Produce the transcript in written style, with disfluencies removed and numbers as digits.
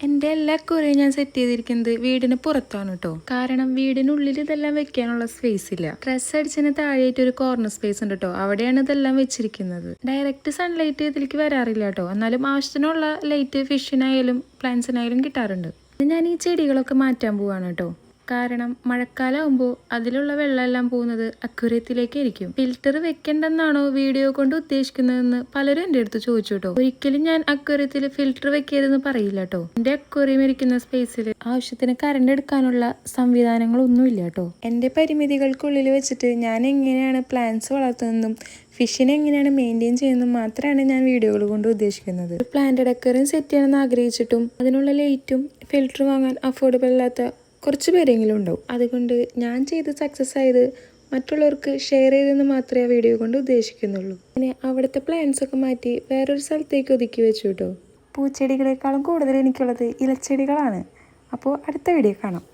എൻ്റെ എല്ലാ അക്വേറിയം ഞാൻ സെറ്റ് ചെയ്തിരിക്കുന്നത് വീടിന് പുറത്താണ് കേട്ടോ. കാരണം വീടിനുള്ളിൽ ഇതെല്ലാം വെക്കാനുള്ള സ്പേസ് ഇല്ല. ഡ്രസ് അടിച്ചതിന് താഴെയായിട്ട് ഒരു കോർണർ സ്പേസ് ഉണ്ട് കേട്ടോ. അവിടെയാണ് ഇതെല്ലാം വെച്ചിരിക്കുന്നത്. ഡയറക്റ്റ് സൺലൈറ്റ് ഇതിലേക്ക് വരാറില്ല കേട്ടോ. എന്നാലും ആവശ്യത്തിനുള്ള ലൈറ്റ് ഫിഷിനായാലും പ്ലാന്റ്സിനായാലും കിട്ടാറുണ്ട്. ഞാൻ ഈ ചെടികളൊക്കെ മാറ്റാൻ പോവാണ് കേട്ടോ. കാരണം മഴക്കാലമാകുമ്പോൾ അതിലുള്ള വെള്ളമെല്ലാം പോകുന്നത് അക്വേറിയത്തിലേക്കായിരിക്കും. ഫിൽറ്റർ വെക്കണ്ടെന്നാണോ വീഡിയോ കൊണ്ട് ഉദ്ദേശിക്കുന്നതെന്ന് പലരും എൻ്റെ അടുത്ത് ചോദിച്ചു കേട്ടോ. ഒരിക്കലും ഞാൻ അക്വേറിയത്തിൽ ഫിൽറ്റർ വെക്കരുതെന്ന് പറയില്ല കേട്ടോ. എൻ്റെ അക്വേറിയം ഇരിക്കുന്ന സ്പേസിൽ ആവശ്യത്തിന് കറണ്ട് എടുക്കാനുള്ള സംവിധാനങ്ങളൊന്നുമില്ല കേട്ടോ. എൻ്റെ പരിമിതികൾക്കുള്ളിൽ വെച്ചിട്ട് ഞാൻ എങ്ങനെയാണ് പ്ലാന്റ്സ് വളർത്തുന്നതെന്നും ഫിഷിനെ എങ്ങനെയാണ് മെയിൻറ്റെയിൻ ചെയ്യുന്നതും മാത്രമാണ് ഞാൻ വീഡിയോകൾ കൊണ്ട് ഉദ്ദേശിക്കുന്നത്. പ്ലാന്റഡ് അക്വേറിയം സെറ്റ് ചെയ്യണമെന്ന് ആഗ്രഹിച്ചിട്ടും അതിനുള്ള ലൈറ്റും ഫിൽറ്റർ വാങ്ങാൻ അഫോർഡബിൾ അല്ലാത്ത കുറച്ച് പേരെങ്കിലും ഉണ്ടാവും. അതുകൊണ്ട് ഞാൻ ചെയ്ത് സക്സസ് ആയത് മറ്റുള്ളവർക്ക് ഷെയർ ചെയ്തെന്ന് മാത്രമേ ആ വീഡിയോ കൊണ്ട് ഉദ്ദേശിക്കുന്നുള്ളൂ. പിന്നെ അവിടുത്തെ പ്ലാന്റ്സ് ഒക്കെ മാറ്റി വേറൊരു സ്ഥലത്തേക്ക് ഒതുക്കി വെച്ചു കേട്ടോ. പൂച്ചെടികളെക്കാളും കൂടുതൽ എനിക്കുള്ളത് ഇലച്ചെടികളാണ്. അപ്പോൾ അടുത്ത വീഡിയോ കാണാം.